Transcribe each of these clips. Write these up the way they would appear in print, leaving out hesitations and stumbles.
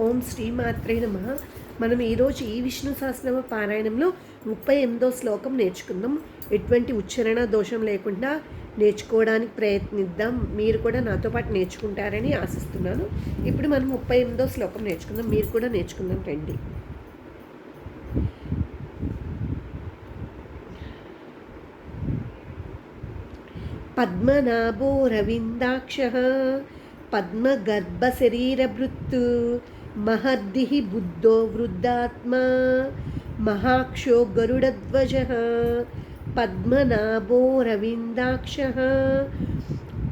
ఓం శ్రీ మాత్రే నమః. మనం ఈరోజు ఈ విష్ణు సహస్రనామ పారాయణంలో 38వ శ్లోకం నేర్చుకుందాం. ఎటువంటి ఉచ్చారణ దోషం లేకుండా నేర్చుకోవడానికి ప్రయత్నిద్దాం. మీరు కూడా నాతో పాటు నేర్చుకుంటారని ఆశిస్తున్నాను. ఇప్పుడు మనం 38వ శ్లోకం నేర్చుకుందాం. మీరు కూడా నేర్చుకుందాం రండి. పద్మనాభో రవిందాక్షః పద్మగర్భశరీరభృత్తు महर्दिः बुद्धो वृद्धात्मा महाक्षो गरुडध्वजः पद्मनाभो रविन्दाक्षः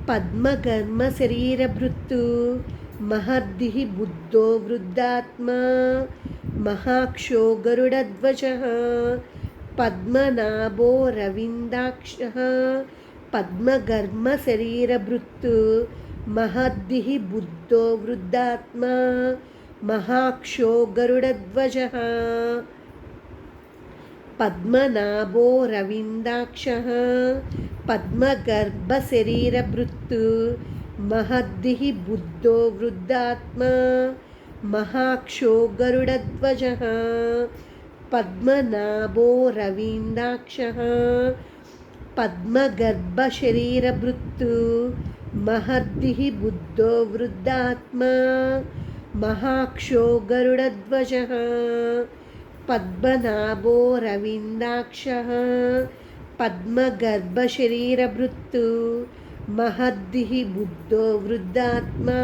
पद्मगर्भशरीरभृत्तु महर्दिः बुद्धो वृद्धात्मा महाक्षो गरुडध्वजः पद्मनाभो रविन्दाक्षः पद्मगर्भशरीरभृत्तु महर्दिः बुद्धो वृद्धात्मा महाक्षो गरुडध्वजः पद्मनाभो रविन्दाक्षः पद्मगर्भशरीरभृत्तु महर्दिः बुद्धो वृद्धात्मा महाक्षो गरुडध्वजः पद्मनाभो रविन्दाक्षः पद्मगर्भशरीरभृत्तु महर्दिः बुद्धो वृद्धात्मा महाक्षो गरुडध्वजः पद्मनाभो रविन्दाक्षः पद्मगर्भशरीरभृत्तु महर्दिः बुद्धो वृद्धात्मा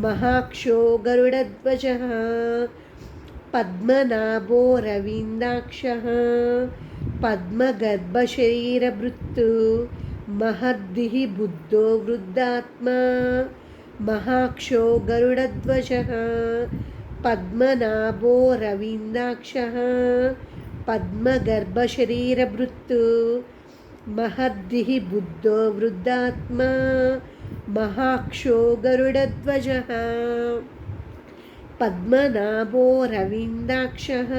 महाक्षो गरुडध्वजः पद्मनाभो रविन्दाक्षः पद्मगर्भशरीरभृत्तु महर्दिः बुद्धो वृद्धात्मा महाक्षो गरुडध्वजः पद्मनाभो रविन्दाक्षः पद्मगर्भशरीरभृत्तु महर्दिः बुद्धो वृद्धात्मा महाक्षो गरुडध्वजः पद्मनाभो रविन्दाक्षः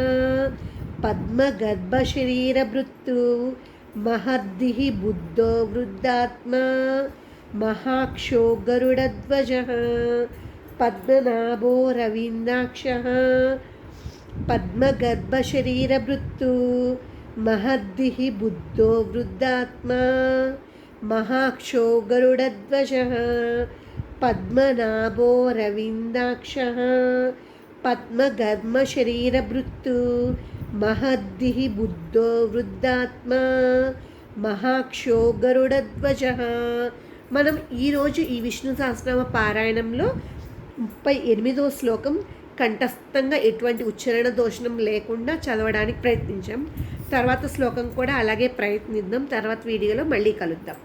पद्मगर्भशरीरभृत्तु महर्दिः बुद्धो वृद्धात्मा महाक्षो गरुडध्वजः पद्मनाभो रविन्दाक्षः पद्मगर्भशरीरभृत्तु महर्दिः बुद्धो वृद्धात्मा महाक्षो गरुडध्वजः पद्मनाभो रविन्दाक्षः पद्मगर्भशरीरभृत्तु महर्दिः बुद्धो वृद्धात्मा महाक्षो गरुडध्वजः. మనం ఈరోజు ఈ విష్ణు సహస్రనామ పారాయణంలో 38వ శ్లోకం కంఠస్థంగా ఎటువంటి ఉచ్చారణ దోషం లేకుండా చదవడానికి ప్రయత్నించాం. తర్వాత శ్లోకం కూడా అలాగే ప్రయత్నిద్దాం. తర్వాత వీడియోలో మళ్ళీ కలుద్దాం.